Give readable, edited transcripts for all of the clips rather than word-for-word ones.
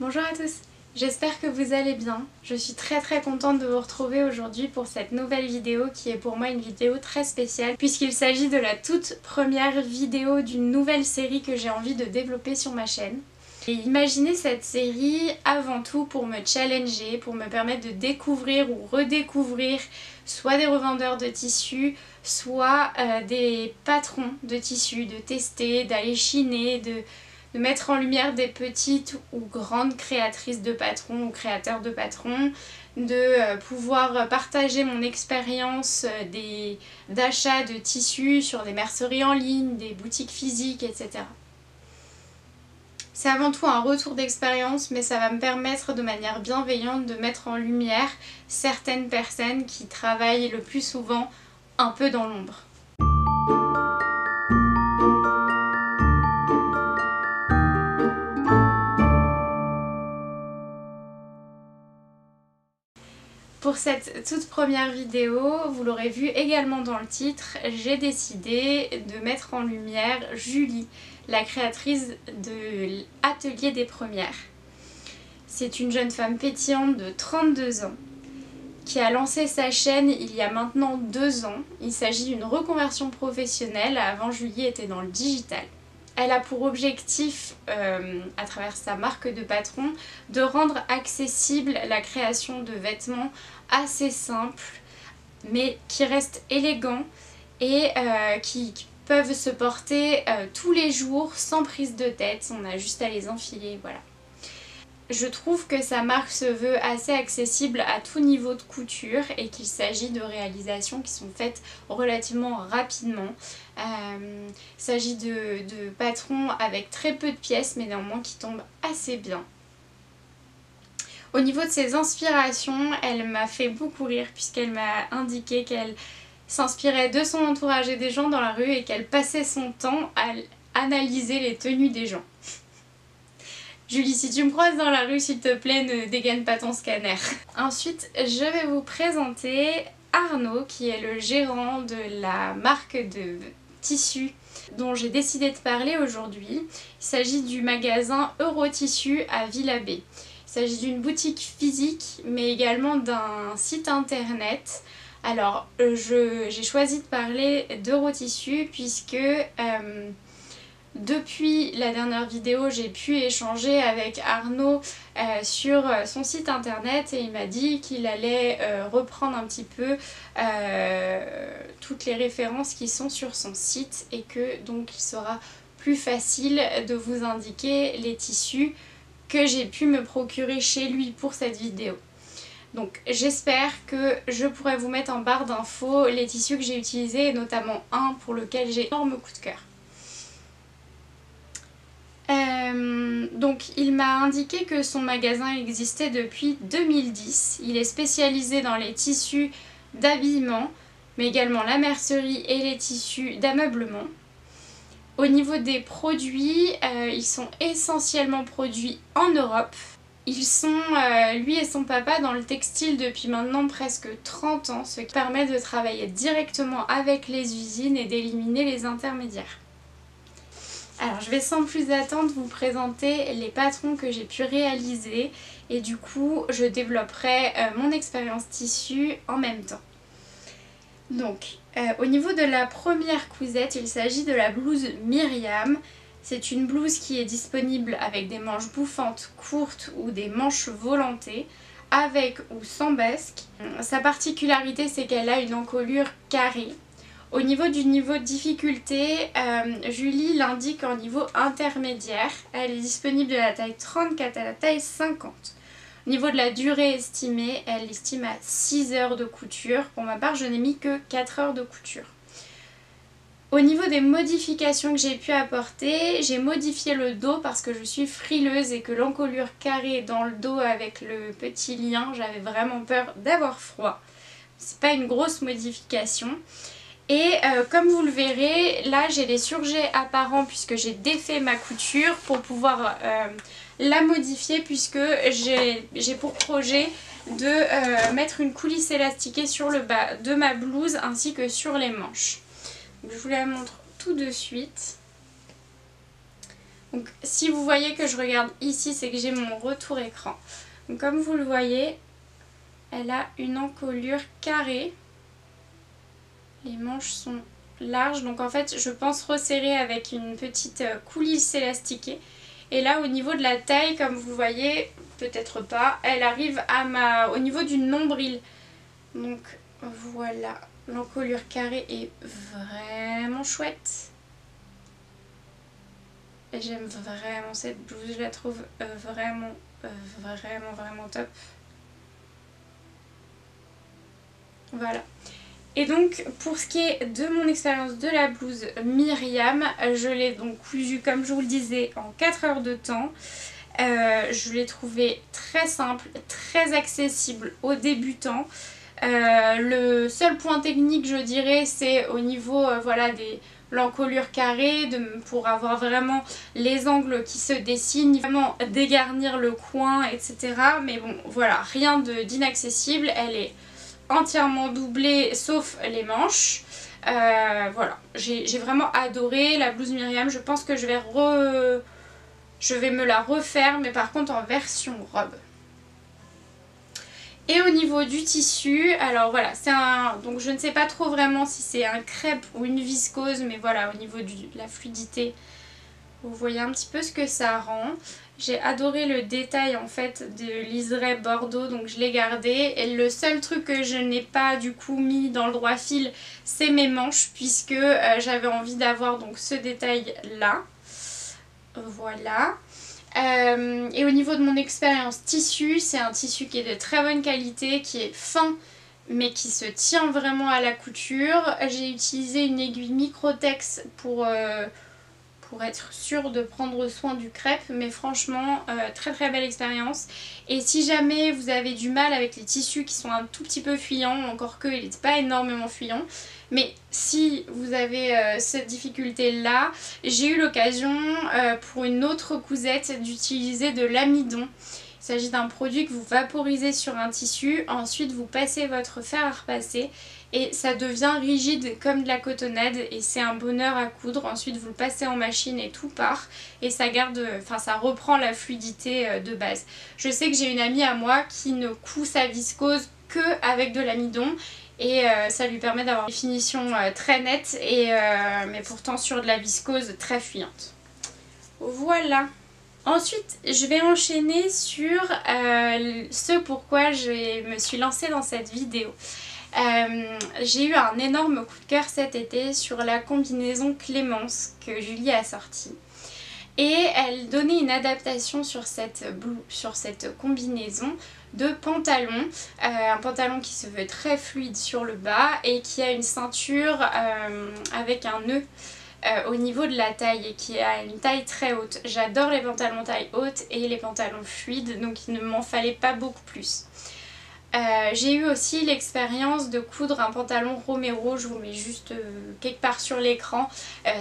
Bonjour à tous, j'espère que vous allez bien. Je suis très contente de vous retrouver aujourd'hui pour cette nouvelle vidéo qui est pour moi une vidéo très spéciale puisqu'il s'agit de la toute première vidéo d'une nouvelle série que j'ai envie de développer sur ma chaîne. Et imaginez cette série avant tout pour me challenger, pour me permettre de découvrir ou redécouvrir soit des revendeurs de tissus, soit des patrons de tissus, de tester, d'aller chiner, de mettre en lumière des petites ou grandes créatrices de patrons ou créateurs de patrons, de pouvoir partager mon expérience d'achat de tissus sur des merceries en ligne, des boutiques physiques, etc. C'est avant tout un retour d'expérience, mais ça va me permettre de manière bienveillante de mettre en lumière certaines personnes qui travaillent le plus souvent un peu dans l'ombre. Pour cette toute première vidéo, vous l'aurez vu également dans le titre, j'ai décidé de mettre en lumière Julie, la créatrice de l'Atelier des Premières. C'est une jeune femme pétillante de 32 ans qui a lancé sa chaîne il y a maintenant 2 ans. Il s'agit d'une reconversion professionnelle, avant Julie était dans le digital. Elle a pour objectif, à travers sa marque de patron, de rendre accessible la création de vêtements assez simples, mais qui restent élégants et qui peuvent se porter tous les jours sans prise de tête. On a juste à les enfiler, voilà. Je trouve que sa marque se veut assez accessible à tout niveau de couture et qu'il s'agit de réalisations qui sont faites relativement rapidement. Il s'agit de patrons avec très peu de pièces mais néanmoins qui tombent assez bien. Au niveau de ses inspirations, elle m'a fait beaucoup rire puisqu'elle m'a indiqué qu'elle s'inspirait de son entourage et des gens dans la rue et qu'elle passait son temps à analyser les tenues des gens. Julie, si tu me croises dans la rue, s'il te plaît, ne dégaine pas ton scanner. Ensuite, je vais vous présenter Arnaud, qui est le gérant de la marque de tissus dont j'ai décidé de parler aujourd'hui. Il s'agit du magasin Eurotissu à Villabé. Il s'agit d'une boutique physique, mais également d'un site internet. Alors, j'ai choisi de parler d'Eurotissu puisque depuis la dernière vidéo, j'ai pu échanger avec Arnaud sur son site internet et il m'a dit qu'il allait reprendre un petit peu toutes les références qui sont sur son site et que donc il sera plus facile de vous indiquer les tissus que j'ai pu me procurer chez lui pour cette vidéo. Donc j'espère que je pourrai vous mettre en barre d'infos les tissus que j'ai utilisés et notamment un pour lequel j'ai énorme coup de cœur. Donc il m'a indiqué que son magasin existait depuis 2010. Il est spécialisé dans les tissus d'habillement, mais également la mercerie et les tissus d'ameublement. Au niveau des produits, ils sont essentiellement produits en Europe. Ils sont, lui et son papa, dans le textile depuis maintenant presque 30 ans, ce qui permet de travailler directement avec les usines et d'éliminer les intermédiaires. Alors je vais sans plus attendre vous présenter les patrons que j'ai pu réaliser et du coup je développerai mon expérience tissu en même temps. Donc au niveau de la première cousette, il s'agit de la blouse Myriam. C'est une blouse qui est disponible avec des manches bouffantes courtes ou des manches volantées, avec ou sans basque. Sa particularité, c'est qu'elle a une encolure carrée. Au niveau du niveau de difficulté, Julie l'indique en niveau intermédiaire. Elle est disponible de la taille 34 à la taille 50. Au niveau de la durée estimée, elle estime à 6 heures de couture. Pour ma part, je n'ai mis que 4 heures de couture. Au niveau des modifications que j'ai pu apporter, j'ai modifié le dos parce que je suis frileuse et que l'encolure carrée dans le dos avec le petit lien, j'avais vraiment peur d'avoir froid. C'est pas une grosse modification. Et comme vous le verrez, là j'ai des surjets apparents puisque j'ai défait ma couture pour pouvoir la modifier puisque j'ai pour projet de mettre une coulisse élastiquée sur le bas de ma blouse ainsi que sur les manches. Donc, je vous la montre tout de suite. Donc si vous voyez que je regarde ici, c'est que j'ai mon retour écran. Donc comme vous le voyez, elle a une encolure carrée. Les manches sont larges, donc en fait je pense resserrer avec une petite coulisse élastiquée. Et là au niveau de la taille, comme vous voyez, peut-être pas, elle arrive à au niveau du nombril. Donc voilà, l'encolure carrée est vraiment chouette. J'aime vraiment cette blouse, je la trouve vraiment top. Voilà. Et donc pour ce qui est de mon expérience de la blouse Myriam, je l'ai donc cousue comme je vous le disais en 4 heures de temps. Je l'ai trouvée très simple, très accessible aux débutants. Le seul point technique je dirais c'est au niveau voilà, l'encolure carrée pour avoir vraiment les angles qui se dessinent, vraiment dégarnir le coin etc. Mais bon voilà, rien d'inaccessible, elle est entièrement doublée sauf les manches. Voilà, j'ai vraiment adoré la blouse Myriam, je pense que je vais me la refaire mais par contre en version robe. Et au niveau du tissu, alors voilà, donc je ne sais pas trop vraiment si c'est un crêpe ou une viscose, mais voilà, au niveau de la fluidité, vous voyez un petit peu ce que ça rend. J'ai adoré le détail en fait de liseré bordeaux, donc je l'ai gardé. Et le seul truc que je n'ai pas du coup mis dans le droit fil, c'est mes manches, puisque j'avais envie d'avoir donc ce détail là. Voilà. Et au niveau de mon expérience tissu, c'est un tissu qui est de très bonne qualité, qui est fin mais qui se tient vraiment à la couture. J'ai utilisé une aiguille Microtex pour être sûre de prendre soin du crêpe, mais franchement très belle expérience. Et si jamais vous avez du mal avec les tissus qui sont un tout petit peu fuyants, encore que il n'est pas énormément fuyant, mais si vous avez cette difficulté là, j'ai eu l'occasion pour une autre cousette d'utiliser de l'amidon. Il s'agit d'un produit que vous vaporisez sur un tissu, ensuite vous passez votre fer à repasser et ça devient rigide comme de la cotonnade et c'est un bonheur à coudre. Ensuite vous le passez en machine et tout part et ça reprend la fluidité de base. Je sais que j'ai une amie à moi qui ne coud sa viscose que avec de l'amidon et ça lui permet d'avoir une finition très nette mais pourtant sur de la viscose très fuyante. Voilà. Ensuite, je vais enchaîner sur ce pourquoi je me suis lancée dans cette vidéo. J'ai eu un énorme coup de cœur cet été sur la combinaison Clémence que Julie a sortie. Et elle donnait une adaptation sur cette combinaison de pantalon. Un pantalon qui se veut très fluide sur le bas et qui a une ceinture avec un nœud au niveau de la taille et qui a une taille très haute. J'adore les pantalons taille haute et les pantalons fluides, donc il ne m'en fallait pas beaucoup plus. J'ai eu aussi l'expérience de coudre un pantalon Romero, je vous mets juste quelque part sur l'écran,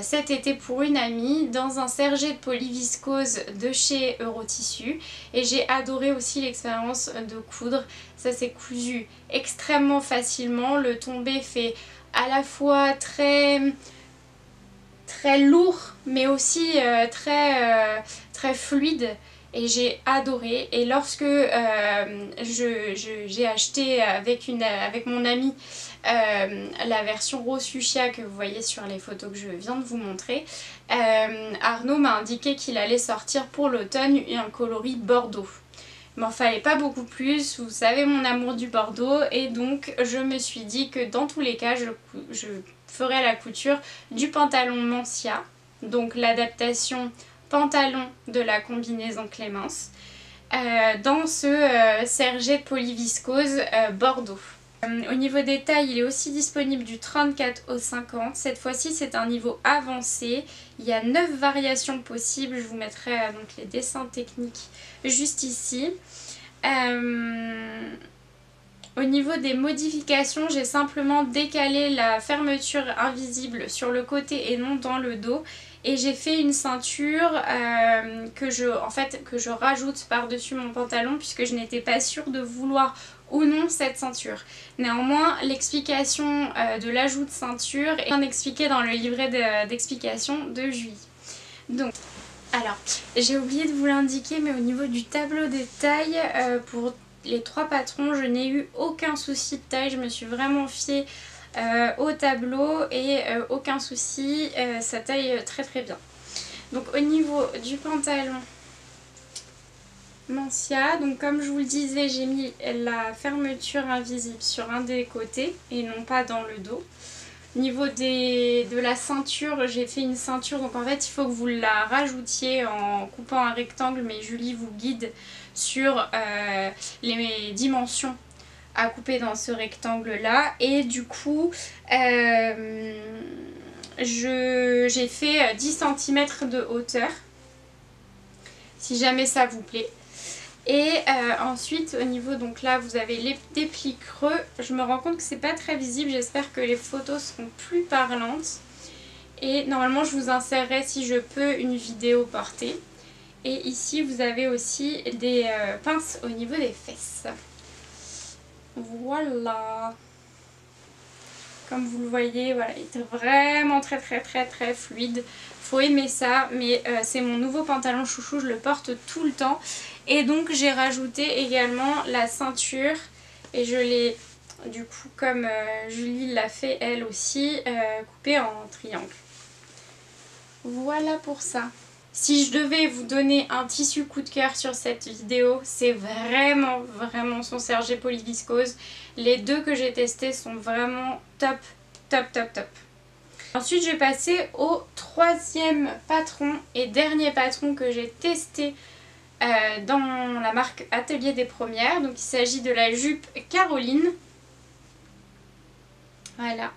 cet été pour une amie dans un sergé de polyviscose de chez Eurotissu et j'ai adoré aussi l'expérience de coudre. Ça s'est cousu extrêmement facilement, le tombé fait à la fois très lourd mais aussi très fluide et j'ai adoré. Et lorsque j'ai acheté avec mon amie la version rose fuchsia que vous voyez sur les photos que je viens de vous montrer, Arnaud m'a indiqué qu'il allait sortir pour l'automne un coloris bordeaux. Il m'en fallait pas beaucoup plus, vous savez mon amour du bordeaux, et donc je me suis dit que dans tous les cas je ferai la couture du pantalon Mancia, donc l'adaptation pantalon de la combinaison Clémence, dans ce sergé de polyviscose bordeaux. Au niveau des tailles, il est aussi disponible du 34 au 50. Cette fois-ci, c'est un niveau avancé. Il y a 9 variations possibles. Je vous mettrai donc les dessins techniques juste ici. Au niveau des modifications, j'ai simplement décalé la fermeture invisible sur le côté et non dans le dos. Et j'ai fait une ceinture que je rajoute par-dessus mon pantalon puisque je n'étais pas sûre de vouloir ou non cette ceinture. Néanmoins, l'explication de l'ajout de ceinture est bien expliquée dans le livret d'explication de Julie. Donc, Alors, j'ai oublié de vous l'indiquer, mais au niveau du tableau des tailles, pour les 3 patrons, je n'ai eu aucun souci de taille. Je me suis vraiment fiée au tableau et aucun souci, ça taille très très bien. Donc au niveau du pantalon Mancia, donc comme je vous le disais, j'ai mis la fermeture invisible sur un des côtés et non pas dans le dos. Au niveau de la ceinture, j'ai fait une ceinture, donc en fait il faut que vous la rajoutiez en coupant un rectangle, mais Julie vous guide sur les dimensions à couper dans ce rectangle là. Et du coup j'ai fait 10 cm de hauteur, si jamais ça vous plaît. Et ensuite au niveau, donc là vous avez des plis creux. Je me rends compte que c'est pas très visible, j'espère que les photos seront plus parlantes. Et normalement je vous insérerai, si je peux, une vidéo portée. Et ici vous avez aussi des pinces au niveau des fesses. Voilà. Comme vous le voyez, voilà, il est vraiment très fluide. Faut aimer ça, mais c'est mon nouveau pantalon chouchou, je le porte tout le temps. Et donc j'ai rajouté également la ceinture et je l'ai, du coup, comme Julie l'a fait elle aussi, coupée en triangle. Voilà pour ça. Si je devais vous donner un tissu coup de cœur sur cette vidéo, c'est vraiment son Serge Polyviscose. Les deux que j'ai testés sont vraiment top. Ensuite, je vais passer au 3e patron et dernier patron que j'ai testé dans la marque Atelier des Premières. Donc il s'agit de la jupe Caroline. Voilà.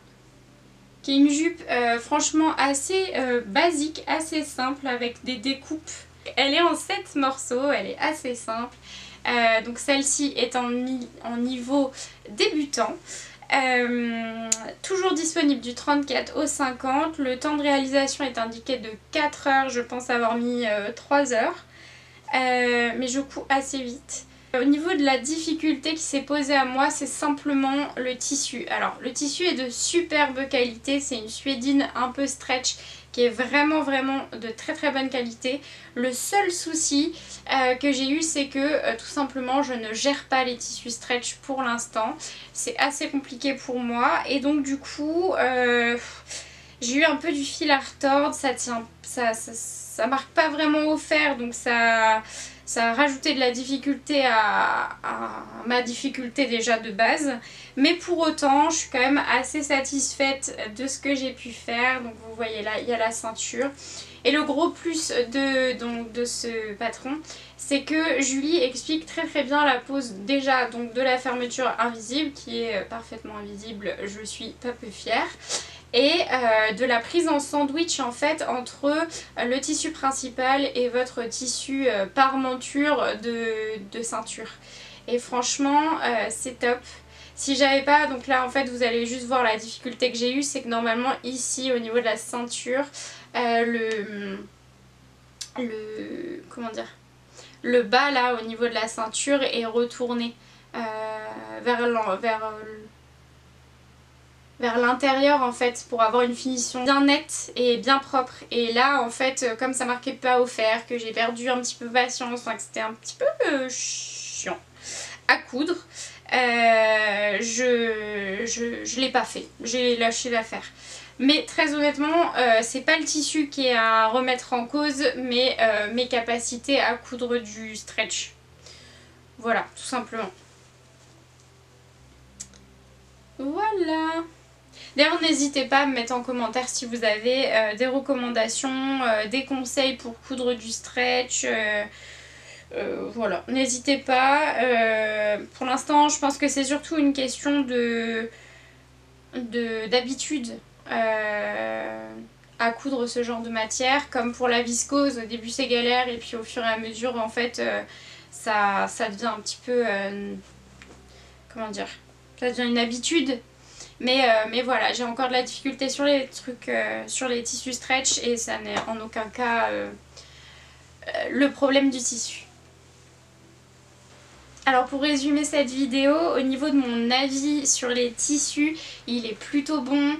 Qui est une jupe franchement assez basique, assez simple, avec des découpes. Elle est en 7 morceaux, elle est assez simple. Donc celle-ci est en niveau débutant. Toujours disponible du 34 au 50. Le temps de réalisation est indiqué de 4 heures, je pense avoir mis 3 heures. Mais je couds assez vite. Au niveau de la difficulté qui s'est posée à moi, c'est simplement le tissu. Alors le tissu est de superbe qualité, c'est une suédine un peu stretch qui est vraiment de très bonne qualité. Le seul souci que j'ai eu, c'est que tout simplement je ne gère pas les tissus stretch pour l'instant. C'est assez compliqué pour moi et donc du coup j'ai eu un peu du fil à retordre, ça marque pas vraiment au fer, donc ça a rajouté de la difficulté à ma difficulté déjà de base. Mais pour autant, je suis quand même assez satisfaite de ce que j'ai pu faire. Donc vous voyez là, il y a la ceinture. Et le gros plus de ce patron, c'est que Julie explique très bien la pose déjà donc de la fermeture invisible, qui est parfaitement invisible, je suis pas peu fière. Et de la prise en sandwich en fait entre le tissu principal et votre tissu par monture de ceinture. Et franchement c'est top. Si j'avais pas, donc là en fait vous allez juste voir la difficulté que j'ai eue, c'est que normalement ici au niveau de la ceinture, comment dire, le bas là au niveau de la ceinture est retourné vers l'intérieur en fait, pour avoir une finition bien nette et bien propre. Et là en fait, comme ça marquait pas au fer, que j'ai perdu un petit peu patience, enfin que c'était un petit peu chiant à coudre, je l'ai pas fait, j'ai lâché l'affaire. Mais très honnêtement, c'est pas le tissu qui est à remettre en cause, mais mes capacités à coudre du stretch. Voilà, tout simplement. Voilà. D'ailleurs n'hésitez pas à me mettre en commentaire si vous avez des recommandations, des conseils pour coudre du stretch, voilà, n'hésitez pas. Pour l'instant je pense que c'est surtout une question d'habitude à coudre ce genre de matière. Comme pour la viscose, au début c'est galère et puis au fur et à mesure en fait ça devient un petit peu, comment dire, ça devient une habitude. Mais voilà, j'ai encore de la difficulté sur les trucs, sur les tissus stretch, et ça n'est en aucun cas le problème du tissu. Alors pour résumer cette vidéo, au niveau de mon avis sur les tissus, il est plutôt bon.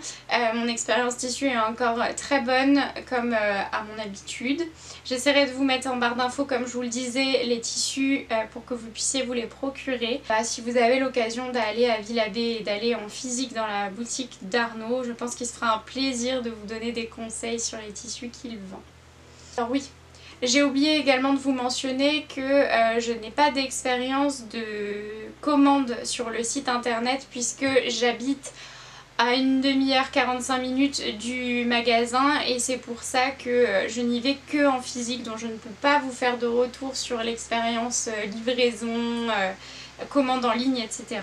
Mon expérience tissu est encore très bonne comme à mon habitude. J'essaierai de vous mettre en barre d'infos, comme je vous le disais, les tissus pour que vous puissiez vous les procurer. Si vous avez l'occasion d'aller à Villabé et d'aller en physique dans la boutique d'Arnaud, je pense qu'il se fera un plaisir de vous donner des conseils sur les tissus qu'il vend. Alors oui, j'ai oublié également de vous mentionner que je n'ai pas d'expérience de commande sur le site internet puisque j'habite à une demi-heure, 45 minutes du magasin et c'est pour ça que je n'y vais que en physique, donc je ne peux pas vous faire de retour sur l'expérience livraison, commande en ligne, etc.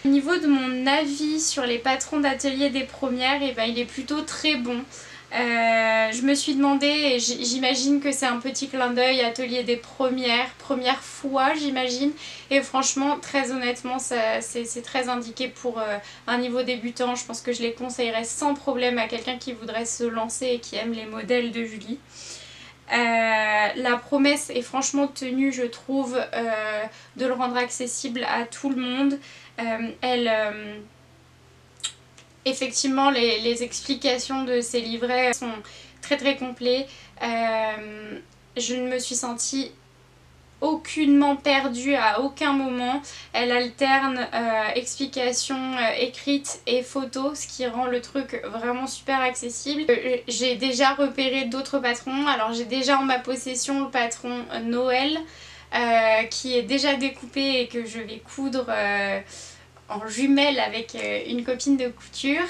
Au niveau de mon avis sur les patrons d'atelier des premières, eh ben, il est plutôt très bon. Je me suis demandé, et j'imagine que c'est un petit clin d'œil, atelier des premières fois j'imagine, et franchement très honnêtement c'est très indiqué pour un niveau débutant. Je pense que je les conseillerais sans problème à quelqu'un qui voudrait se lancer et qui aime les modèles de Julie. La promesse est franchement tenue, je trouve, de le rendre accessible à tout le monde. Effectivement, les explications de ces livrets sont très complets. Je ne me suis sentie aucunement perdue à aucun moment. Elle alterne explications écrites et photos, ce qui rend le truc vraiment super accessible. J'ai déjà repéré d'autres patrons. Alors j'ai déjà en ma possession le patron Noël qui est déjà découpé et que je vais coudre en jumelle avec une copine de couture,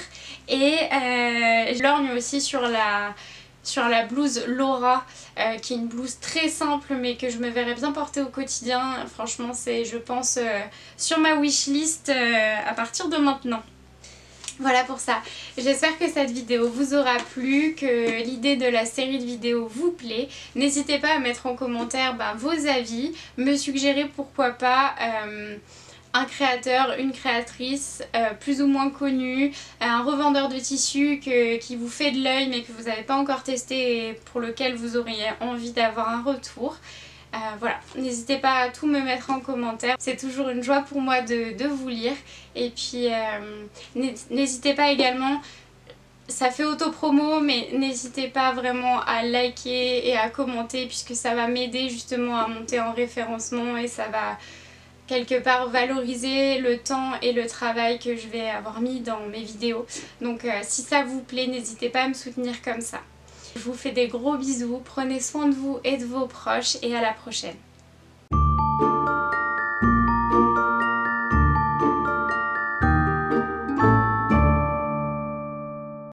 et je lorgne aussi sur la blouse Laura qui est une blouse très simple mais que je me verrais bien porter au quotidien. Franchement c'est, je pense, sur ma wishlist à partir de maintenant. Voilà pour ça. J'espère que cette vidéo vous aura plu, que l'idée de la série de vidéos vous plaît. N'hésitez pas à mettre en commentaire vos avis, me suggérer pourquoi pas un créateur, une créatrice plus ou moins connue, un revendeur de tissus qui vous fait de l'œil mais que vous n'avez pas encore testé et pour lequel vous auriez envie d'avoir un retour. Voilà, n'hésitez pas à tout me mettre en commentaire, c'est toujours une joie pour moi de vous lire. Et puis n'hésitez pas également, ça fait auto-promo, mais n'hésitez pas vraiment à liker et à commenter puisque ça va m'aider justement à monter en référencement et ça va quelque part valoriser le temps et le travail que je vais avoir mis dans mes vidéos. Donc si ça vous plaît, n'hésitez pas à me soutenir comme ça. Je vous fais des gros bisous, prenez soin de vous et de vos proches et à la prochaine.